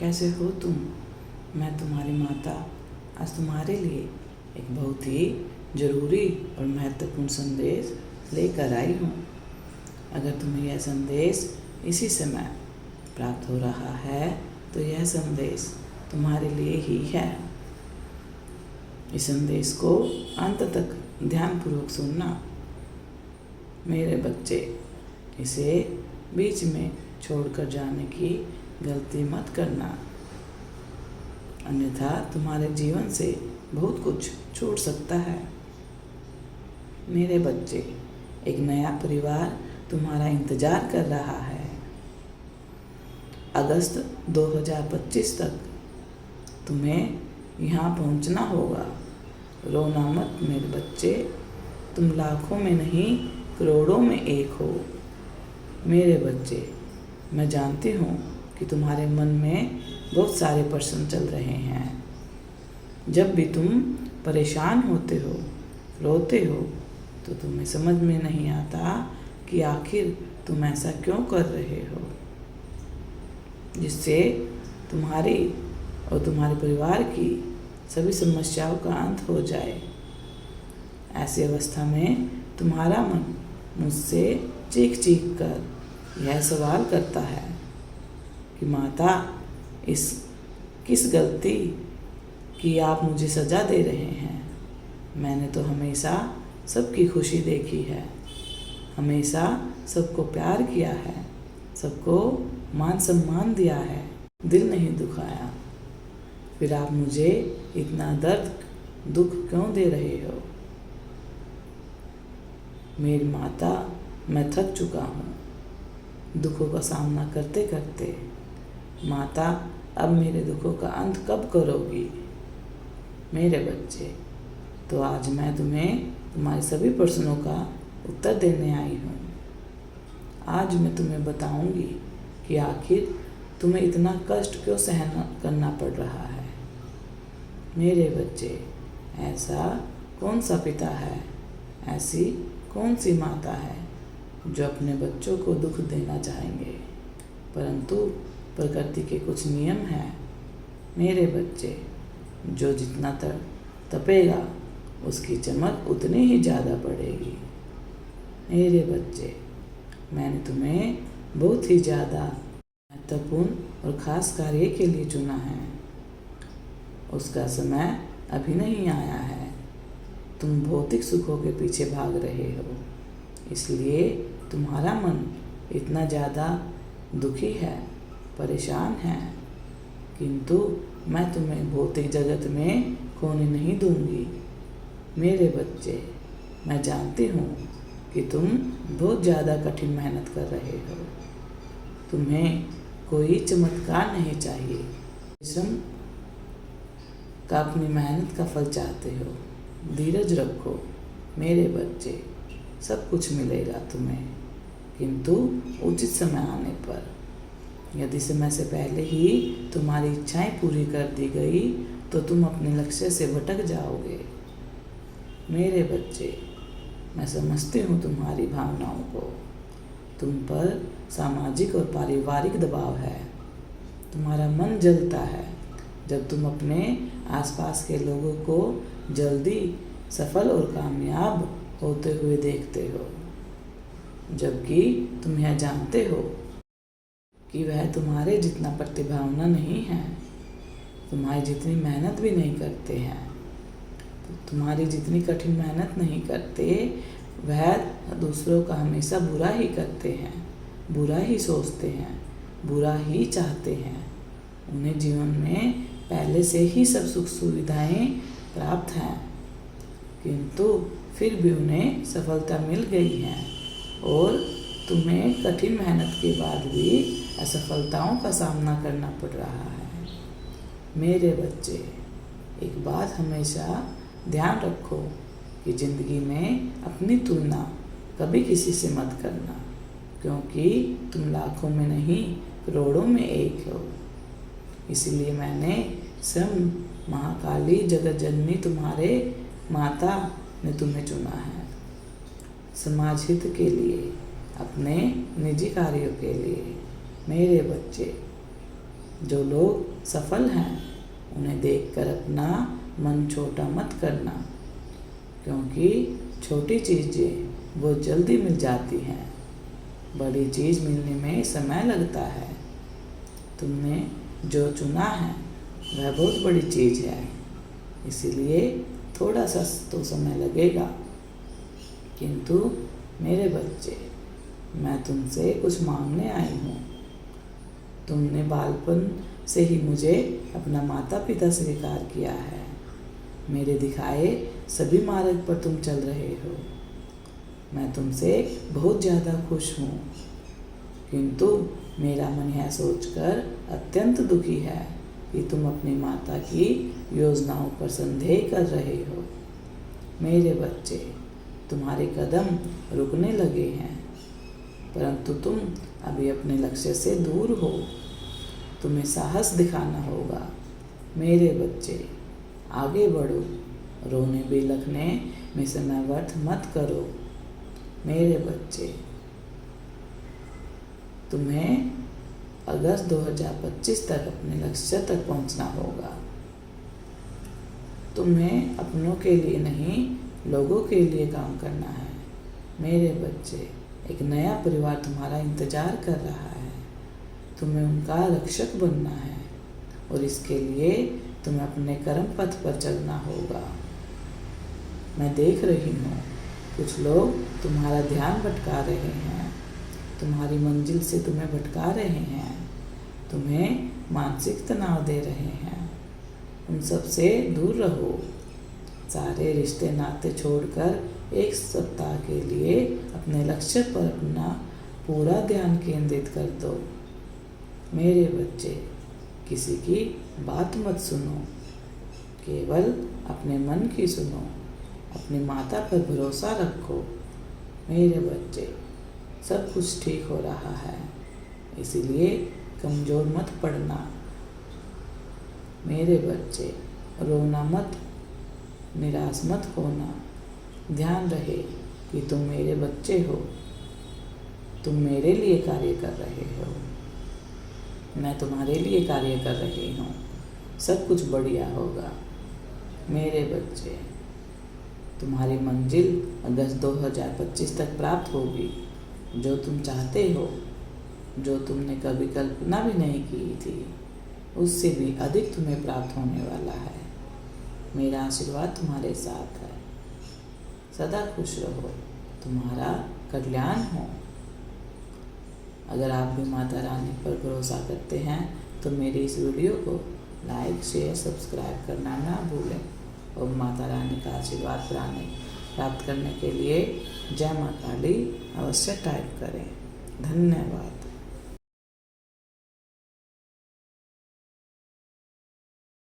कैसे हो तुम? मैं तुम्हारी माता आज तुम्हारे लिए एक बहुत ही ज़रूरी और महत्वपूर्ण संदेश लेकर आई हूँ। अगर तुम्हें यह संदेश इसी समय प्राप्त हो रहा है तो यह संदेश तुम्हारे लिए ही है। इस संदेश को अंत तक ध्यानपूर्वक सुनना। मेरे बच्चे, इसे बीच में छोड़कर जाने की गलती मत करना, अन्यथा तुम्हारे जीवन से बहुत कुछ छूट सकता है। मेरे बच्चे, एक नया परिवार तुम्हारा इंतज़ार कर रहा है। अगस्त 2025 तक तुम्हें यहाँ पहुँचना होगा। रोना मत मेरे बच्चे, तुम लाखों में नहीं करोड़ों में एक हो। मेरे बच्चे, मैं जानती हूँ कि तुम्हारे मन में बहुत सारे प्रश्न चल रहे हैं। जब भी तुम परेशान होते हो, रोते हो, तो तुम्हें समझ में नहीं आता कि आखिर तुम ऐसा क्यों कर रहे हो, जिससे तुम्हारी और तुम्हारे परिवार की सभी समस्याओं का अंत हो जाए। ऐसी अवस्था में तुम्हारा मन मुझसे चीख चीख कर यह सवाल करता है कि माता, इस किस गलती की आप मुझे सज़ा दे रहे हैं? मैंने तो हमेशा सबकी खुशी देखी है, हमेशा सबको प्यार किया है, सबको मान सम्मान दिया है, दिल नहीं दुखाया। फिर आप मुझे इतना दर्द दुख क्यों दे रहे हो? मेरी माता, मैं थक चुका हूँ दुखों का सामना करते करते। माता, अब मेरे दुखों का अंत कब करोगी? मेरे बच्चे, तो आज मैं तुम्हें तुम्हारे सभी प्रश्नों का उत्तर देने आई हूँ। आज मैं तुम्हें बताऊंगी कि आखिर तुम्हें इतना कष्ट क्यों सहन करना पड़ रहा है। मेरे बच्चे, ऐसा कौन सा पिता है, ऐसी कौन सी माता है जो अपने बच्चों को दुख देना चाहेंगे, परंतु प्रकृति के कुछ नियम हैं। मेरे बच्चे, जो जितना तपेगा उसकी चमक उतनी ही ज़्यादा बढ़ेगी। मेरे बच्चे, मैंने तुम्हें बहुत ही ज़्यादा महत्वपूर्ण और ख़ास कार्य के लिए चुना है। उसका समय अभी नहीं आया है। तुम भौतिक सुखों के पीछे भाग रहे हो, इसलिए तुम्हारा मन इतना ज़्यादा दुखी है, परेशान है। किंतु मैं तुम्हें भौतिक जगत में खोने नहीं दूंगी। मेरे बच्चे, मैं जानती हूँ कि तुम बहुत ज़्यादा कठिन मेहनत कर रहे हो। तुम्हें कोई चमत्कार नहीं चाहिए। परिश्रम का अपनी मेहनत का फल चाहते हो। धीरज रखो मेरे बच्चे, सब कुछ मिलेगा तुम्हें, किंतु उचित समय आने पर। यदि समय से पहले ही तुम्हारी इच्छाएं पूरी कर दी गई तो तुम अपने लक्ष्य से भटक जाओगे। मेरे बच्चे, मैं समझती हूँ तुम्हारी भावनाओं को। तुम पर सामाजिक और पारिवारिक दबाव है। तुम्हारा मन जलता है जब तुम अपने आसपास के लोगों को जल्दी सफल और कामयाब होते हुए देखते हो, जबकि तुम यह जानते हो कि वह तुम्हारे जितना प्रतिभावान नहीं है, तुम्हारी जितनी मेहनत भी नहीं करते हैं। तो तुम्हारी जितनी कठिन मेहनत नहीं करते, वह दूसरों का हमेशा बुरा ही करते हैं, बुरा ही सोचते हैं, बुरा ही चाहते हैं। उन्हें जीवन में पहले से ही सब सुख सुविधाएं प्राप्त हैं, किंतु फिर भी उन्हें सफलता मिल गई है और तुम्हें कठिन मेहनत के बाद भी असफलताओं का सामना करना पड़ रहा है। मेरे बच्चे, एक बात हमेशा ध्यान रखो कि ज़िंदगी में अपनी तुलना कभी किसी से मत करना, क्योंकि तुम लाखों में नहीं करोड़ों में एक हो। इसलिए मैंने स्वयं महाकाली जगत जननी तुम्हारे माता ने तुम्हें चुना है, समाज हित के लिए, अपने निजी कार्यों के लिए। मेरे बच्चे, जो लोग सफल हैं उन्हें देखकर अपना मन छोटा मत करना, क्योंकि छोटी चीज़ें वो जल्दी मिल जाती हैं, बड़ी चीज़ मिलने में समय लगता है। तुमने जो चुना है वह बहुत बड़ी चीज़ है, इसीलिए थोड़ा सा तो समय लगेगा। किंतु मेरे बच्चे, मैं तुमसे कुछ मांगने आई हूँ। तुमने बालपन से ही मुझे अपना माता पिता स्वीकार किया है। मेरे दिखाए सभी मार्ग पर तुम चल रहे हो। मैं तुमसे बहुत ज़्यादा खुश हूँ, किंतु मेरा मन यह सोचकर अत्यंत दुखी है कि तुम अपनी माता की योजनाओं पर संदेह कर रहे हो। मेरे बच्चे, तुम्हारे कदम रुकने लगे हैं, परंतु तुम अभी अपने लक्ष्य से दूर हो। तुम्हें साहस दिखाना होगा। मेरे बच्चे, आगे बढ़ो, रोने बिलखने में समय व्यर्थ मत करो। मेरे बच्चे, तुम्हें अगस्त 2025 तक अपने लक्ष्य तक पहुंचना होगा। तुम्हें अपनों के लिए नहीं, लोगों के लिए काम करना है। मेरे बच्चे, एक नया परिवार तुम्हारा इंतजार कर रहा है। तुम्हें उनका रक्षक बनना है और इसके लिए तुम्हें अपने कर्म पथ पर चलना होगा। मैं देख रही हूँ कुछ लोग तुम्हारा ध्यान भटका रहे हैं, तुम्हारी मंजिल से तुम्हें भटका रहे हैं, तुम्हें मानसिक तनाव दे रहे हैं। उन सब से दूर रहो। सारे रिश्ते नाते छोड़कर एक सप्ताह के लिए अपने लक्ष्य पर अपना पूरा ध्यान केंद्रित कर दो। मेरे बच्चे, किसी की बात मत सुनो, केवल अपने मन की सुनो। अपनी माता पर भरोसा रखो। मेरे बच्चे, सब कुछ ठीक हो रहा है, इसीलिए कमज़ोर मत पड़ना। मेरे बच्चे, रोना मत, निराश मत होना। ध्यान रहे कि तुम मेरे बच्चे हो, तुम मेरे लिए कार्य कर रहे हो, मैं तुम्हारे लिए कार्य कर रही हूँ। सब कुछ बढ़िया होगा। मेरे बच्चे, तुम्हारी मंजिल अगस्त 2025 तक प्राप्त होगी। जो तुम चाहते हो, जो तुमने कभी कल्पना भी नहीं की थी, उससे भी अधिक तुम्हें प्राप्त होने वाला है। मेरा आशीर्वाद तुम्हारे साथ है। सदा खुश रहो, तुम्हारा कल्याण हो। अगर आप भी माता रानी पर भरोसा करते हैं तो मेरी इस वीडियो को लाइक, शेयर, सब्सक्राइब करना ना भूलें और माता रानी का आशीर्वाद प्राप्त करने के लिए जय मां काली अवश्य टाइप करें। धन्यवाद।